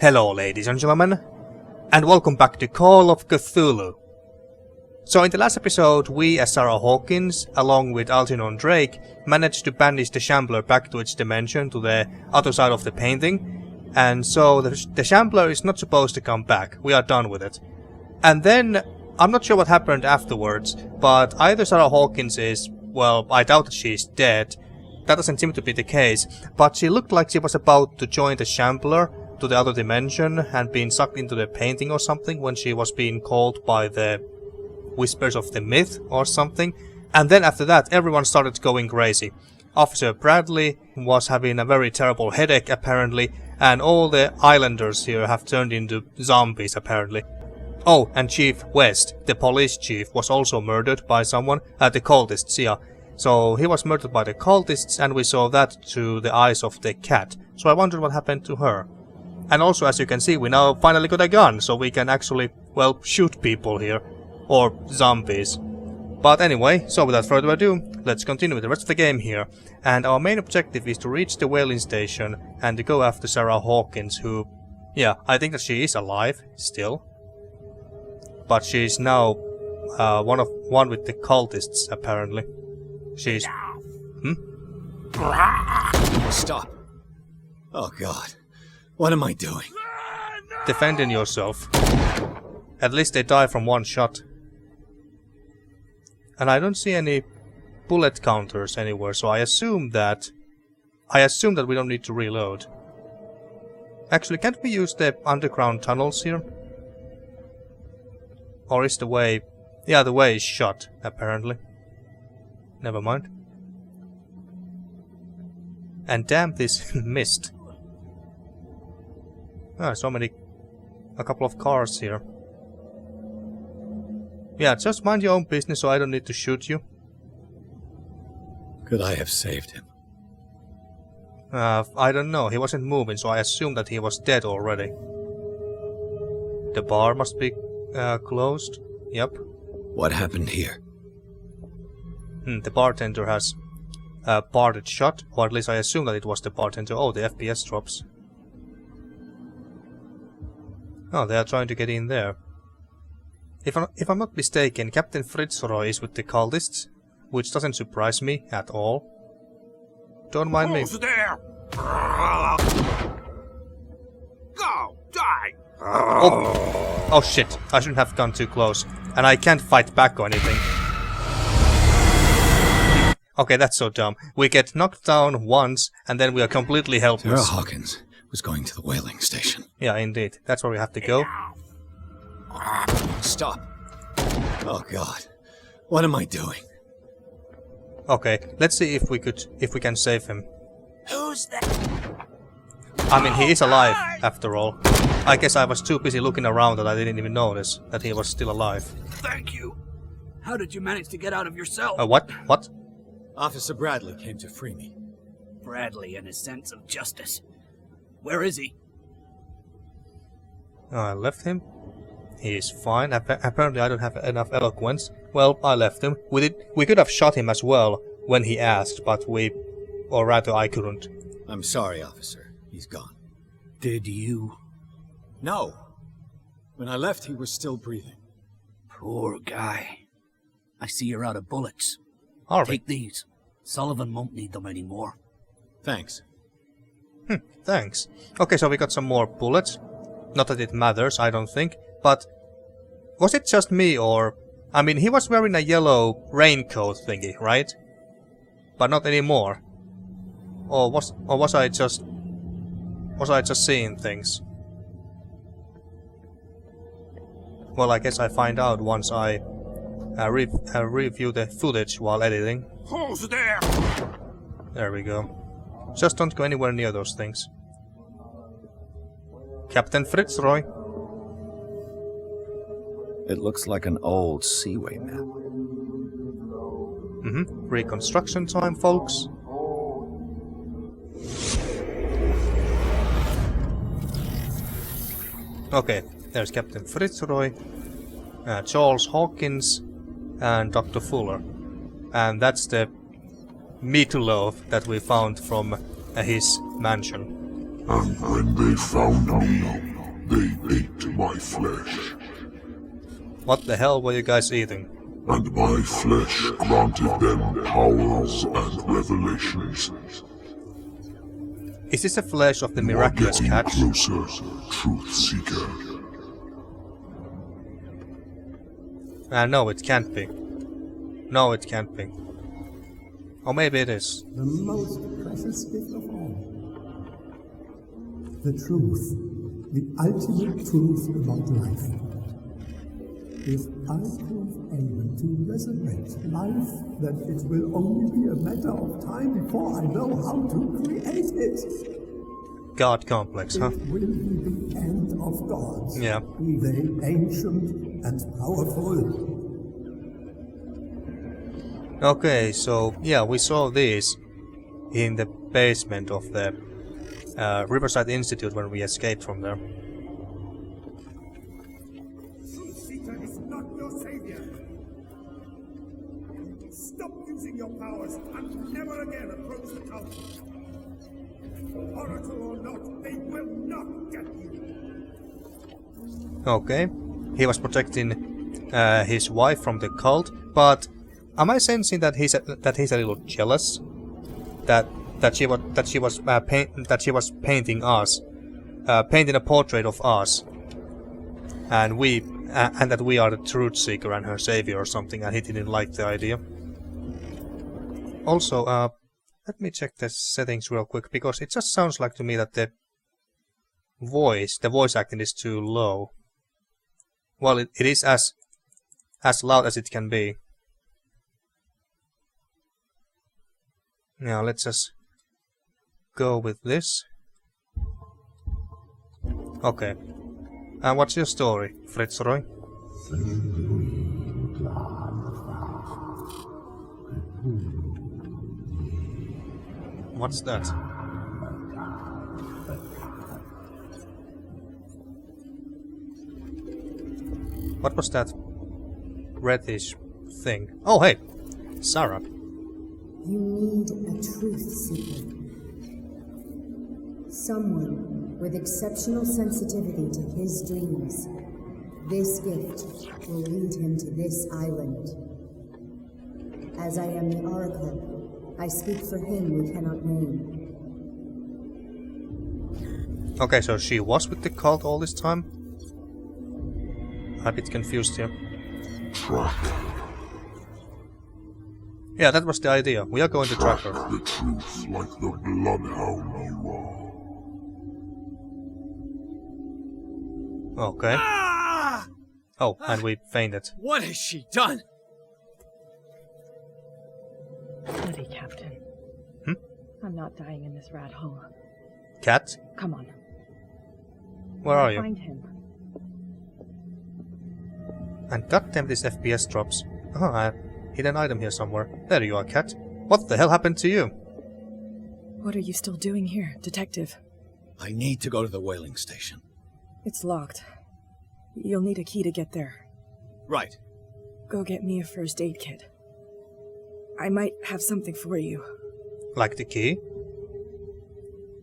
Hello ladies and gentlemen, and welcome back to Call of Cthulhu. So in the last episode we as Sarah Hawkins, along with Algernon Drake, managed to banish the Shambler back to its dimension to the other side of the painting, and so the Shambler is not supposed to come back, we are done with it. And then, I'm not sure what happened afterwards, but either Sarah Hawkins is, well, I doubt that she is dead, that doesn't seem to be the case, but she looked like she was about to join the Shambler to the other dimension and being sucked into the painting or something when she was being called by the whispers of the myth or something. And then after that everyone started going crazy. Officer Bradley was having a very terrible headache apparently, and all the islanders here have turned into zombies apparently. Oh, and Chief West, the police chief, was also murdered by someone, the cultists, yeah. So he was murdered by the cultists, and we saw that through the eyes of the cat. So I wondered what happened to her. And also, as you can see, we now finally got a gun, so we can actually, well, shoot people here. Or zombies. But anyway, so without further ado, let's continue with the rest of the game here. And our main objective is to reach the whaling station and to go after Sarah Hawkins, who, yeah, I think that she is alive, still. But she's now one with the cultists, apparently. She's... Stop. Oh god. What am I doing? Defending yourself. At least they die from one shot. And I don't see any bullet counters anywhere, so I assume that we don't need to reload. Actually, can't we use the underground tunnels here? Or is the way... yeah, the way is shut, apparently. Never mind. And damn this mist. Ah, so many... a couple of cars here. Yeah, just mind your own business so I don't need to shoot you. Could I have saved him? I don't know, he wasn't moving, so I assume that he was dead already. The bar must be closed. Yep. What happened here? The bartender has barred shut, or at least I assume that it was the bartender. Oh, the FPS drops. Oh, they are trying to get in there. If I'm not mistaken, Captain Fitzroy is with the cultists, which doesn't surprise me at all. Don't mind me. Who's there? Go, die! Oh shit, I shouldn't have gone too close. And I can't fight back or anything. Okay, that's so dumb. We get knocked down once, and then we are completely helpless. Sarah Hawkins was going to the whaling station. Yeah, indeed. That's where we have to go. Stop. Oh god. What am I doing? Okay, let's see if we can save him. Who's that? I mean, he is alive, after all. I guess I was too busy looking around that I didn't even notice that he was still alive. Thank you. How did you manage to get out of your cell? What? What? Officer Bradley came to free me. Bradley and his sense of justice. Where is he? I left him. He is fine. Apparently I don't have enough eloquence. Well, I left him. We could have shot him as well when he asked, but or rather I couldn't. I'm sorry, officer. He's gone. Did you? No. When I left, he was still breathing. Poor guy. I see you're out of bullets. Are we? Take these. Sullivan won't need them anymore. Thanks. Thanks. Okay, so we got some more bullets. Not that it matters, I don't think. But was it just me, or... I mean, he was wearing a yellow raincoat thingy, right? But not anymore. Or was I just seeing things? Well, I guess I find out once I review the footage while editing. Who's there? There we go. Just don't go anywhere near those things. Captain Fitzroy. It looks like an old seaway map. Reconstruction time, folks. Okay, there's Captain Fitzroy, Charles Hawkins, and Dr. Fuller. And that's the meatloaf that we found from his mansion. And when they found me, they ate my flesh. What the hell were you guys eating? And my flesh granted them powers and revelations. Is this the flesh of the You are miraculous getting cat? closer, Truth Seeker. No, it can't be. No, it can't be. Or maybe it is. The most precious gift of all. The truth. The ultimate truth about life. If I prove able to resurrect life, then it will only be a matter of time before I know how to create it. God complex, huh? It will be the end of gods. Yeah. Be they ancient and powerful. Okay, so yeah, we saw this in the basement of the Riverside Institute when we escaped from there. Seeker is not your savior. Stop using your powers and never again approach the cult. Oracle or not, they will not get you. Okay, he was protecting his wife from the cult, but am I sensing that he's a little jealous that she was painting us, painting a portrait of us, and that we are the truth seeker and her savior or something, and he didn't like the idea. Also, let me check the settings real quick, because it just sounds like to me that the voice acting is too low. Well, it is as loud as it can be. Now let's just go with this. Okay. And what's your story, Fitzroy? What's that? What was that reddish thing? Oh, hey! Sarah. You need a truth seeker. Someone with exceptional sensitivity to his dreams. This gift will lead him to this island. As I am the Oracle, I speak for him we cannot name. Okay, so she was with the cult all this time? I'm a bit confused here. Track Yeah, that was the idea. We are going to track her. the truth like the bloodhound you are. Okay. Ah! Oh, and we fainted. What has she done? Steady, Captain. Hmm? I'm not dying in this rat hole. Cat? Come on. Where are you? Find him. And goddamn this FPS drops. Oh, I hid an item here somewhere. There you are, Cat. What the hell happened to you? What are you still doing here, Detective? I need to go to the whaling station. It's locked. You'll need a key to get there. Right. Go get me a first aid kit. I might have something for you. Like the key?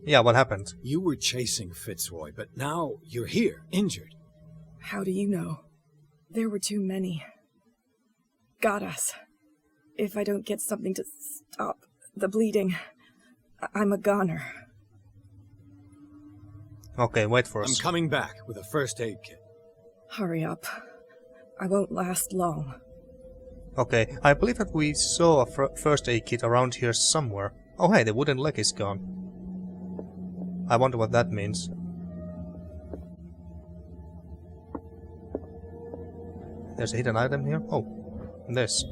Yeah, what happened? You were chasing Fitzroy, but now you're here, injured. How do you know? There were too many. Got us. If I don't get something to stop the bleeding, I'm a goner. Okay, wait for I'm us. coming back with a first aid kit. Hurry up. I won't last long. Okay, I believe that we saw a first aid kit around here somewhere. Oh hey, the wooden leg is gone. I wonder what that means. There's a hidden item here. Oh, this.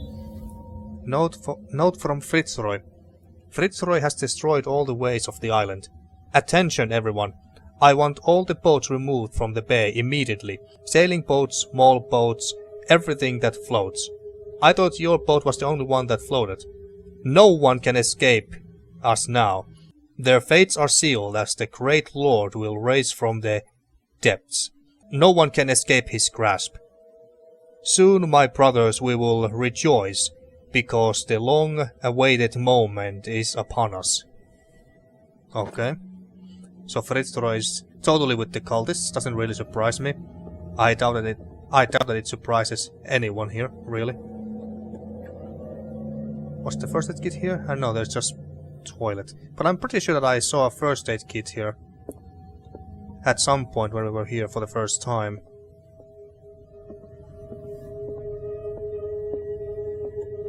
Note from Fitzroy. Fitzroy has destroyed all the ways of the island. Attention, everyone. I want all the boats removed from the bay immediately. Sailing boats, small boats, everything that floats. I thought your boat was the only one that floated. No one can escape us now. Their fates are sealed as the great Lord will rise from the depths. No one can escape his grasp. Soon, my brothers, we will rejoice, because the long-awaited moment is upon us. Okay. So Fritzro is totally with the cultists, doesn't really surprise me. I doubt that it surprises anyone here, really. What's the first aid kit here? No, there's just toilet. But I'm pretty sure that I saw a first aid kit here. At some point when we were here for the first time.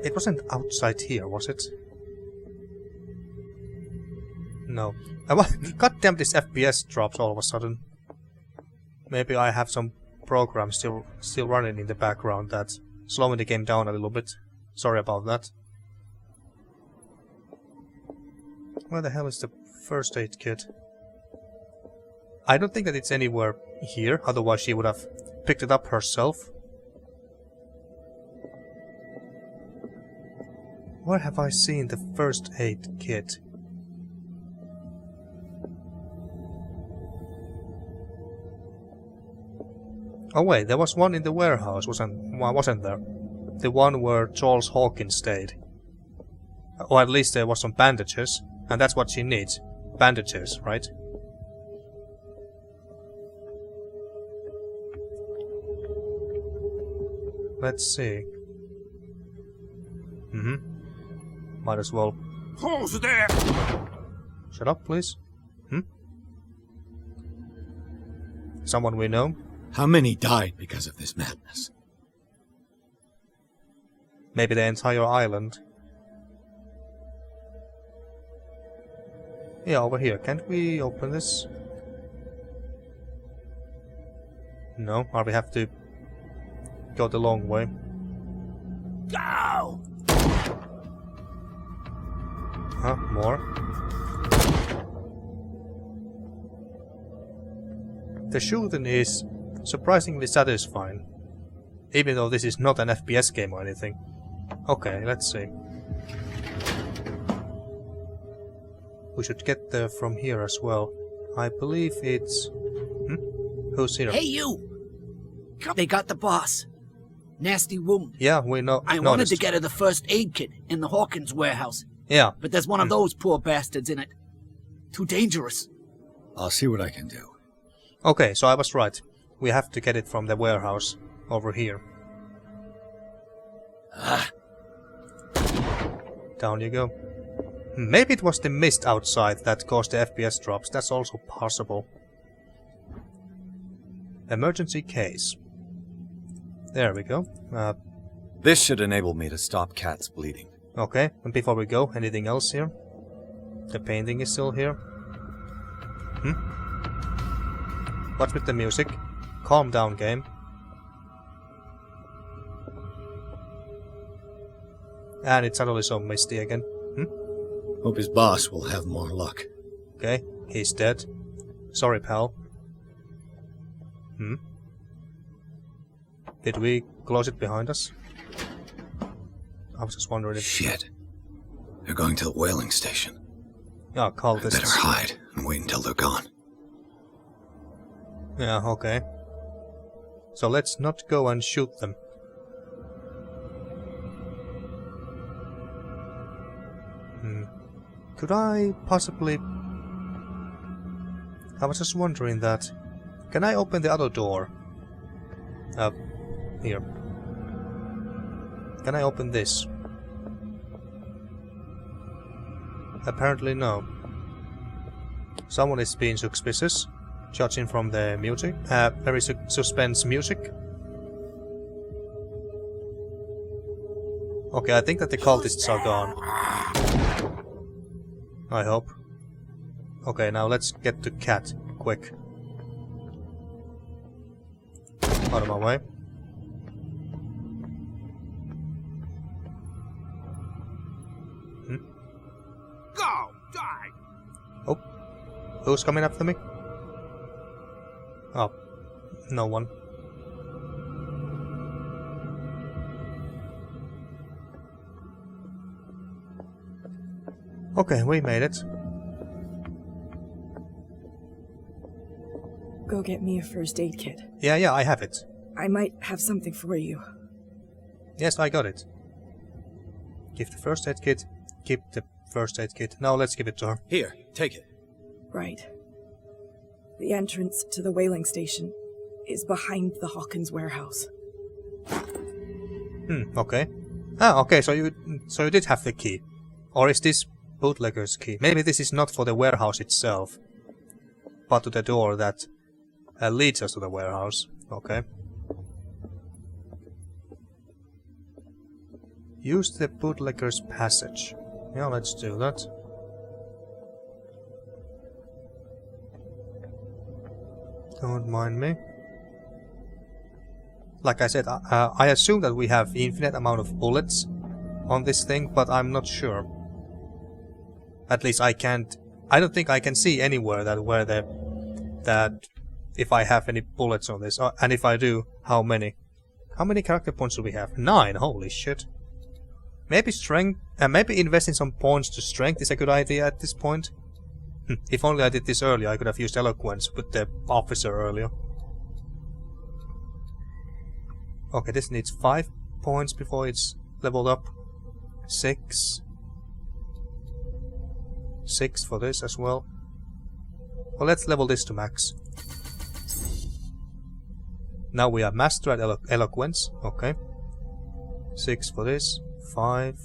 It wasn't outside here, was it? No. God damn, this FPS drops all of a sudden. Maybe I have some program still running in the background that's slowing the game down a little bit. Sorry about that. Where the hell is the first aid kit? I don't think that it's anywhere here, otherwise she would have picked it up herself. Where have I seen the first aid kit? Oh wait, there was one in the warehouse, wasn't there? The one where Charles Hawkins stayed. Or at least there was some bandages, and that's what she needs. Bandages, right? Let's see. Might as well. Who's there? Shut up, please. Someone we know? How many died because of this madness? Maybe the entire island. Yeah, over here. Can't we open this? No, or we have to go the long way. Go! Huh? More? The shooting is surprisingly satisfying. Even though this is not an FPS game or anything. Okay, let's see. We should get there from here as well. I believe it's... Who's here? Hey, you! They got the boss. Nasty wound. Yeah, we know. I wanted to get her the first aid kit in the Hawkins warehouse. Yeah. But there's one of those poor bastards in it. Too dangerous. I'll see what I can do. Okay, so I was right. We have to get it from the warehouse over here. Down you go. Maybe it was the mist outside that caused the FPS drops. That's also possible. Emergency case. There we go. This should enable me to stop Kat's bleeding. Okay, and before we go, anything else here? The painting is still here. What's with the music? Calm down, game. And it's suddenly so misty again. Hope his boss will have more luck. Okay, he's dead. Sorry, pal. Did we close it behind us? I was just wondering if... Shit. They're going to the whaling station. Oh, cultists. Better hide and wait until they're gone. Yeah, okay. So let's not go and shoot them. Could I possibly... I was just wondering that... Can I open the other door? Here. Can I open this? Apparently no. Someone is being suspicious, judging from the music. Very suspense music. Okay, I think that the cultists are gone. I hope. Okay, now let's get to Cat, quick. Out of my way. Go! Die! Oh. Who's coming after me? Oh. No one. Okay, we made it. Go get me a first aid kit. Yeah, I have it. I might have something for you. Yes, I got it. Give the first aid kit. Keep the first aid kit. Now let's give it to her. Here, take it. Right. The entrance to the whaling station is behind the Hawkins warehouse. Okay. Ah, okay, so you did have the key. Or is this bootlegger's key? Maybe this is not for the warehouse itself, but to the door that leads us to the warehouse. Okay. Use the bootlegger's passage. Yeah, let's do that. Don't mind me. Like I said, I assume that we have infinite amount of bullets on this thing, but I'm not sure. At least I don't think I can see anywhere that if I have any bullets on this, and if I do, how many? How many character points do we have? 9. Holy shit. Maybe strength, maybe investing some points to strength is a good idea at this point. If only I did this earlier, I could have used eloquence with the officer earlier. Okay, this needs 5 points before it's leveled up. 6. 6 for this as well. Well, let's level this to max. Now we are master at eloquence. Okay. 6 for this. 5.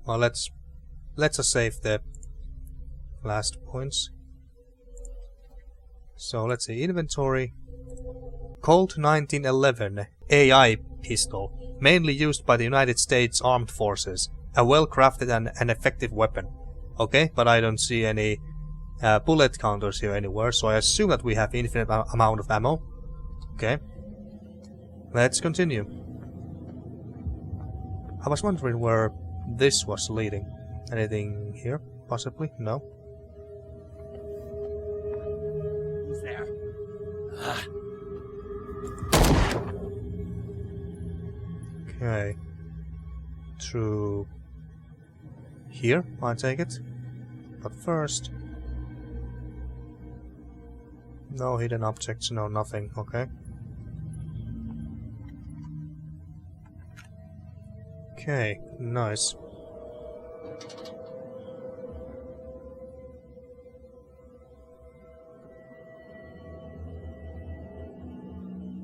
Well, let's just save the last points. So let's see, inventory. Colt 1911 AI pistol, mainly used by the United States Armed Forces. A well-crafted and effective weapon. Okay, but I don't see any bullet counters here anywhere, so I assume that we have infinite amount of ammo. Okay. Let's continue. I was wondering where this was leading. Anything here, possibly? No. Who's there? Okay. Through here, I take it. But first... No hidden objects, no nothing, okay. Okay, nice.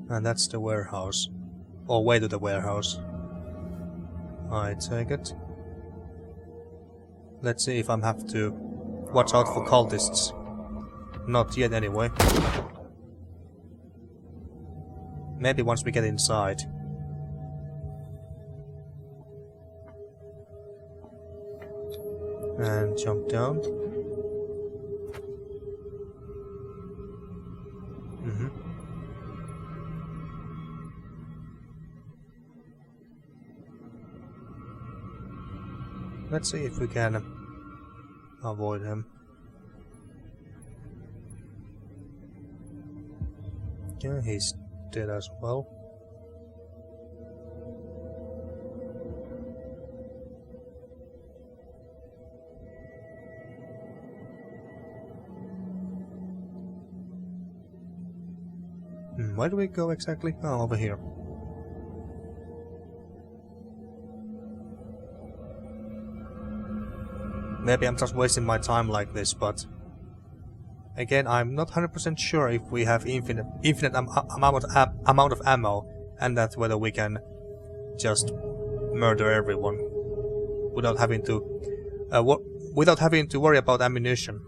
And that's the warehouse. Or way to the warehouse. I take it. Let's see if I have to watch out for cultists. Not yet anyway. Maybe once we get inside. And jump down. Let's see if we can avoid him. Yeah, he's dead as well. Where do we go exactly? Oh, over here. Maybe I'm just wasting my time like this, but again, I'm not 100% sure if we have infinite amount of ammo, and that whether we can just murder everyone without having to worry about ammunition.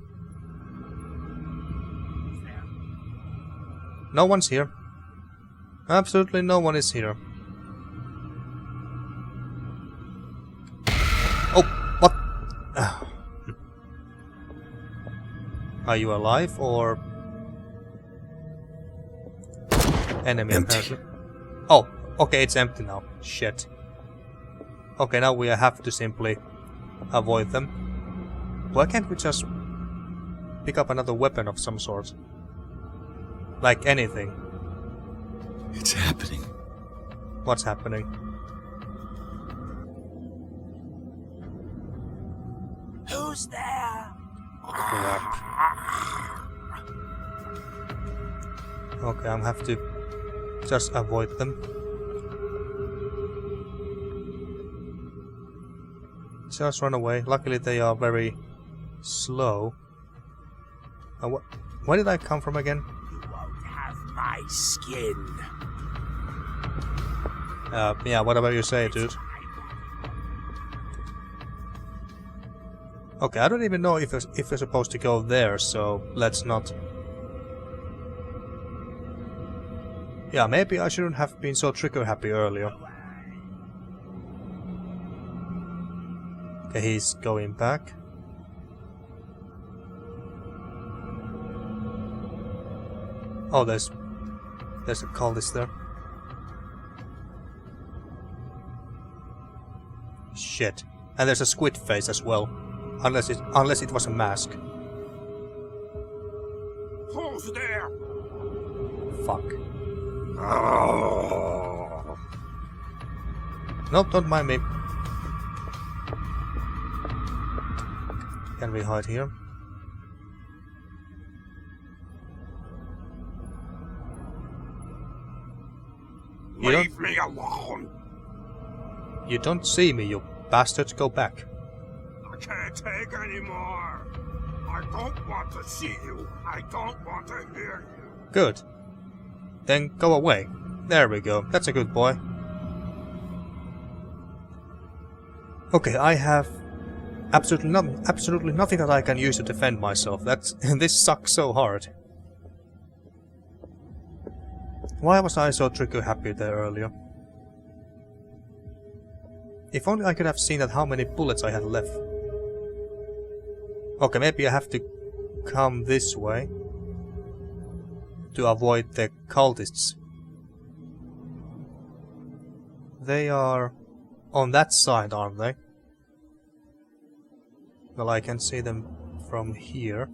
No one's here. Absolutely no one is here. Oh, what? Are you alive or enemy? Empty. Apparently. Oh, okay, it's empty now. Shit. Okay, now we have to simply avoid them. Why can't we just pick up another weapon of some sort? Like anything. It's happening. What's happening? Who's there? Crap. Okay, I'm have to just avoid them. Just run away. Luckily they are very slow. Where did I come from again? You won't have my skin. Yeah, whatever you say, dude. Okay, I don't even know if we're supposed to go there, so let's not. Yeah, maybe I shouldn't have been so trigger happy earlier. Okay, he's going back. Oh, there's a cultist there. Shit. And there's a squid face as well. Unless it was a mask. Who's there? Fuck. Nope, don't mind me. Can we hide here? Leave me alone. You don't see me, you bastard. Go back. I can't take anymore. I don't want to see you. I don't want to hear you. Good. Then go away. There we go. That's a good boy. Okay, I have absolutely nothing that I can use to defend myself. This sucks so hard. Why was I so trigger happy there earlier? If only I could have seen that how many bullets I had left. Okay, maybe I have to come this way to avoid the cultists. They are on that side, aren't they? Well, I can see them from here.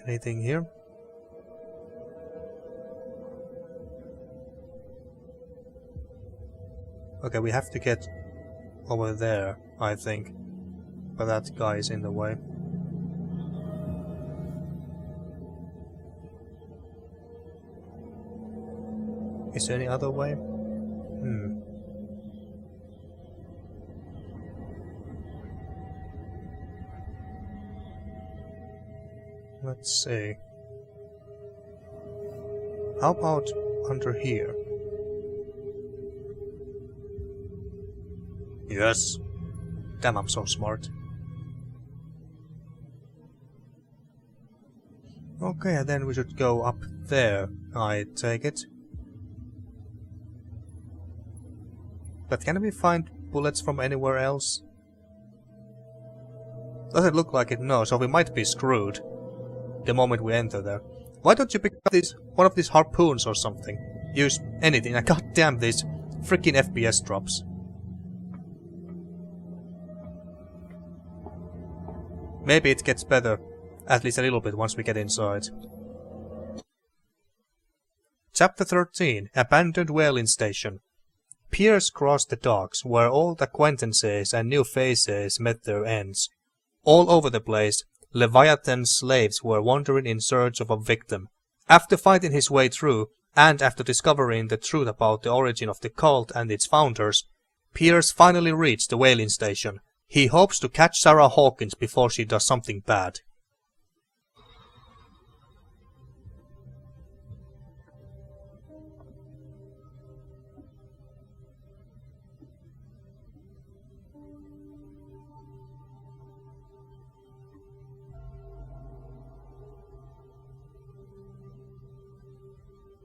Anything here? Okay, we have to get over there, I think. But that guy is in the way. Is there any other way? Let's see. How about under here? Yes. Damn, I'm so smart. Okay, then we should go up there, I take it. But can we find bullets from anywhere else? Doesn't look like it, no, so we might be screwed the moment we enter there. Why don't you pick up one of these harpoons or something? Use anything. God damn these freaking FPS drops. Maybe it gets better, at least a little bit, once we get inside. Chapter 13. Abandoned Whaling Station. Piers crossed the docks, where old acquaintances and new faces met their ends. All over the place, Leviathan slaves were wandering in search of a victim. After fighting his way through, and after discovering the truth about the origin of the cult and its founders, Piers finally reached the whaling station. He hopes to catch Sarah Hawkins before she does something bad.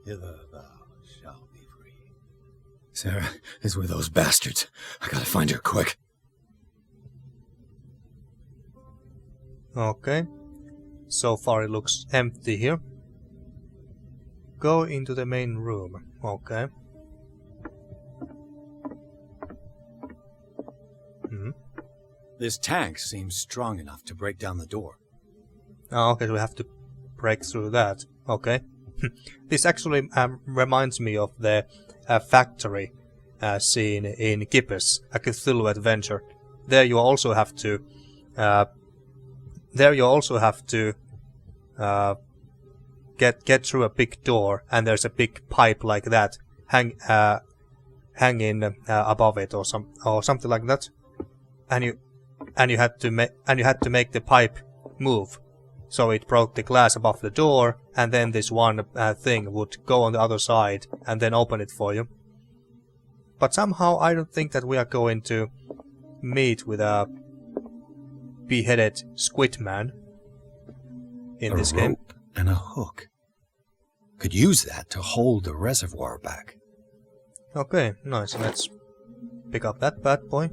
Hither thou shalt be free. Sarah is with those bastards. I gotta find her quick. Okay. So far it looks empty here. Go into the main room. Okay. This tank seems strong enough to break down the door. Oh, okay, so we have to break through that. Okay. This actually reminds me of the factory scene in Gibbous, a Cthulhu adventure. There you also have to get through a big door, and there's a big pipe like that hanging above it or something like that, and you had to make the pipe move, so it broke the glass above the door, and then this one thing would go on the other side and then open it for you. But somehow I don't think that we are going to meet with a beheaded squid man in this game. A rope and a hook. Could use that to hold the reservoir back. Okay, nice. Let's pick up that bad boy.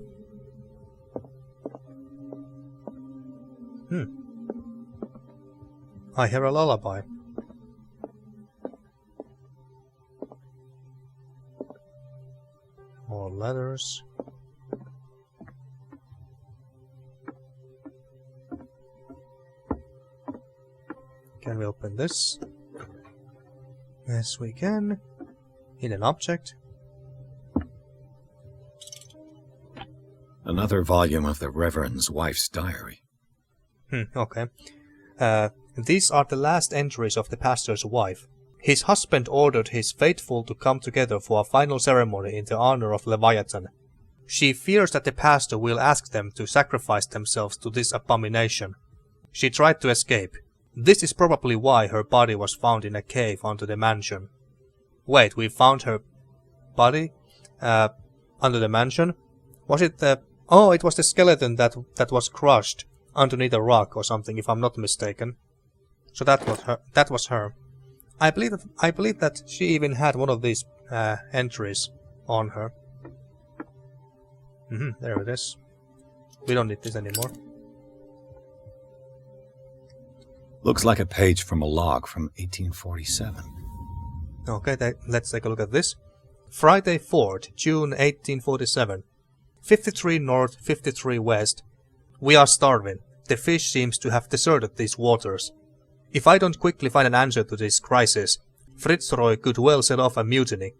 I hear a lullaby. More letters. Can we open this? Yes, we can. In an object. Another volume of the Reverend's wife's diary. Okay. These are the last entries of the pastor's wife. His husband ordered his faithful to come together for a final ceremony in the honor of Leviathan. She fears that the pastor will ask them to sacrifice themselves to this abomination. She tried to escape. This is probably why her body was found in a cave under the mansion. Wait, we found her body under the mansion? Was it the... Oh, it was the skeleton that was crushed underneath a rock or something, if I'm not mistaken. So that was her. I believe that she even had one of these entries on her. There it is. We don't need this anymore. Looks like a page from a log from 1847. Okay, let's take a look at this. Friday 4th, June 1847. 53 north, 53 west. We are starving. The fish seems to have deserted these waters. If I don't quickly find an answer to this crisis, Fitzroy could well set off a mutiny.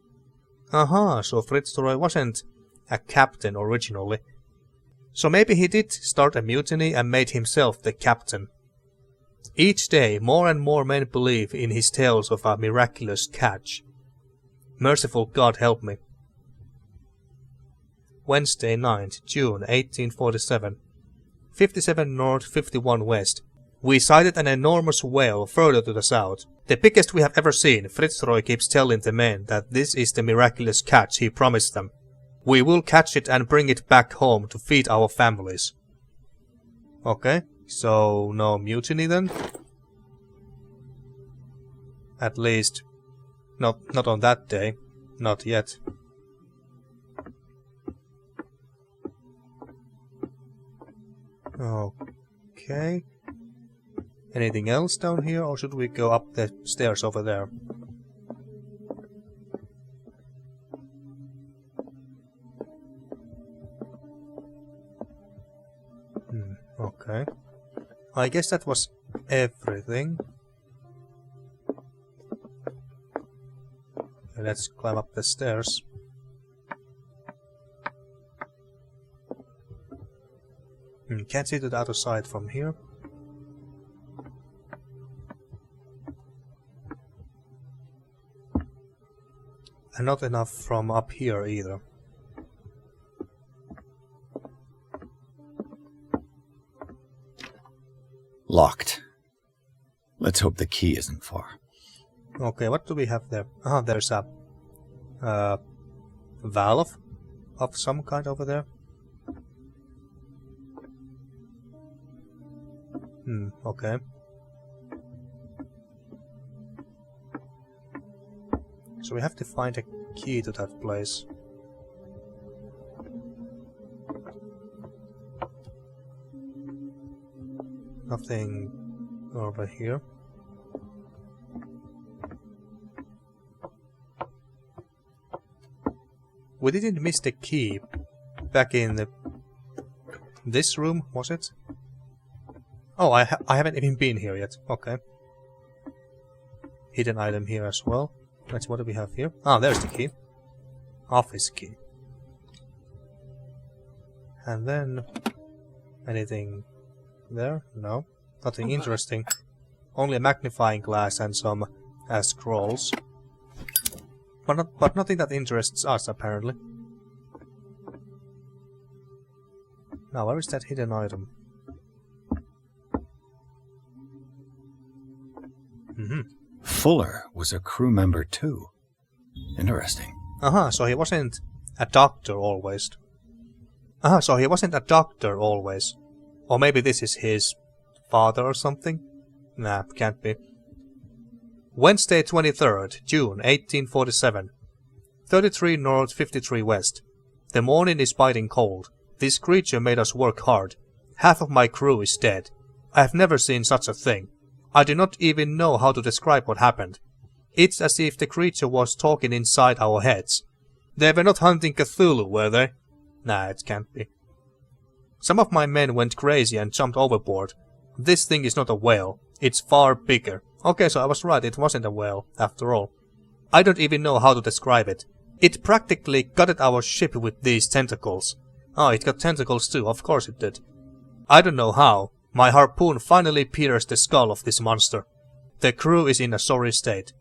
Aha, so Fitzroy wasn't a captain originally. So maybe he did start a mutiny and made himself the captain. Each day more and more men believe in his tales of a miraculous catch. Merciful God help me. Wednesday 9th, June 1847. 57 north, 51 west. We sighted an enormous whale further to the south. The biggest we have ever seen. Fitzroy keeps telling the men that this is the miraculous catch he promised them. We will catch it and bring it back home to feed our families. Okay, so no mutiny then? At least, not on that day. Not yet. Okay. Anything else down here, or should we go up the stairs over there? Okay. I guess that was everything. Let's climb up the stairs. Can't see to the other side from here. And not enough from up here either. Locked. Let's hope the key isn't far. Okay, what do we have there? Ah, there's a valve of some kind over there. Okay. So we have to find a key to that place. Nothing over here. We didn't miss the key back in this room, was it? Oh, I haven't even been here yet. Okay. Hidden item here as well. Let's, what do we have here? Ah, there's the key. Office key. And then... anything there? No. Nothing interesting. Only a magnifying glass and some scrolls. But nothing that interests us, apparently. Now, where is that hidden item? Fuller was a crew member too. Interesting. So he wasn't a doctor always. So he wasn't a doctor always. Or maybe this is his father or something? Nah, can't be. Wednesday 23rd, June 1847. 33 north, 53 west. The morning is biting cold. This creature made us work hard. Half of my crew is dead. I have never seen such a thing. I do not even know how to describe what happened. It's as if the creature was talking inside our heads. They were not hunting Cthulhu, were they? Nah, it can't be. Some of my men went crazy and jumped overboard. This thing is not a whale. It's far bigger. Okay, so I was right, it wasn't a whale, after all. I don't even know how to describe it. It practically gutted our ship with these tentacles. Oh, it got tentacles too, of course it did. I don't know how. My harpoon finally pierced the skull of this monster. The crew is in a sorry state.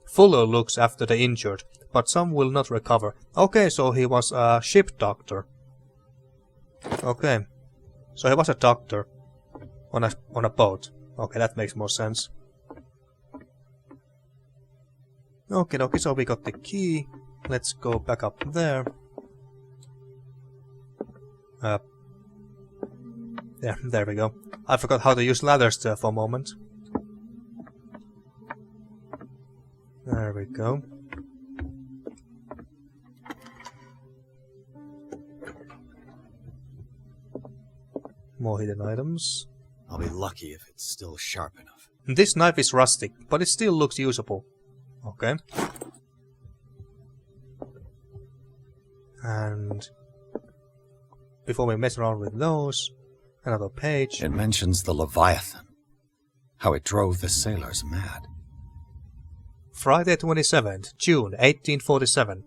Fuller looks after the injured, but some will not recover. Okay, so he was a ship doctor. Okay. So he was a doctor. On a boat. Okay, that makes more sense. Okay, so we got the key. Let's go back up there. Yeah, there we go. I forgot how to use ladders there for a moment. There we go. More hidden items. I'll be lucky if it's still sharp enough. This knife is rustic, but it still looks usable. Okay. And before we mess around with those, another page. It mentions the Leviathan. How it drove the sailors mad. Friday 27th, June 1847.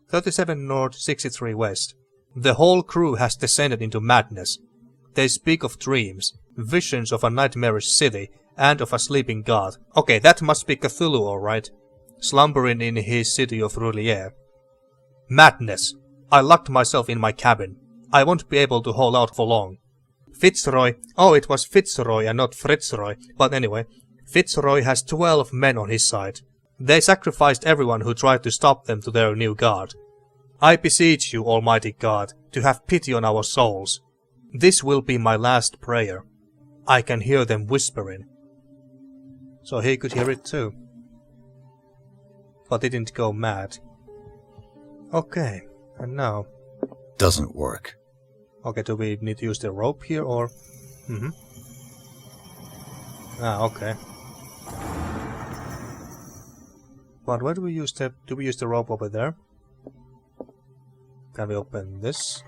37 north, 63 west. The whole crew has descended into madness. They speak of dreams, visions of a nightmarish city, and of a sleeping god. Okay, that must be Cthulhu, alright. Slumbering in his city of Roulier. Madness. I locked myself in my cabin. I won't be able to hold out for long. Fitzroy. Oh, it was Fitzroy and not Fitzroy. But anyway, Fitzroy has 12 men on his side. They sacrificed everyone who tried to stop them to their new god. I beseech you, Almighty God, to have pity on our souls. This will be my last prayer. I can hear them whispering. So he could hear it too. But he didn't go mad. Okay, and now... Doesn't work. Okay, do we need to use the rope here or... okay. But where do we use the... Do we use the rope over there? Can we open this?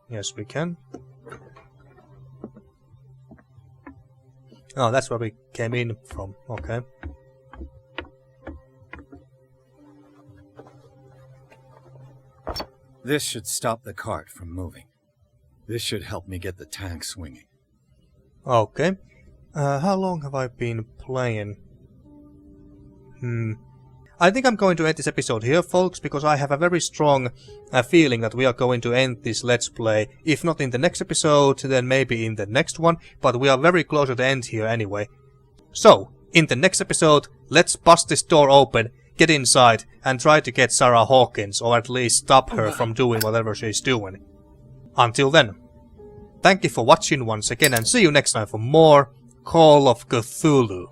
Yes, we can. Oh, that's where we came in from. Okay. This should stop the cart from moving. This should help me get the tank swinging. Okay. How long have I been playing? I think I'm going to end this episode here, folks, because I have a very strong feeling that we are going to end this Let's Play. If not in the next episode, then maybe in the next one, but we are very close to the end here anyway. So, in the next episode, let's bust this door open, get inside, and try to get Sarah Hawkins, or at least stop her from doing whatever she's doing. Until then, thank you for watching once again, and see you next time for more Call of Cthulhu.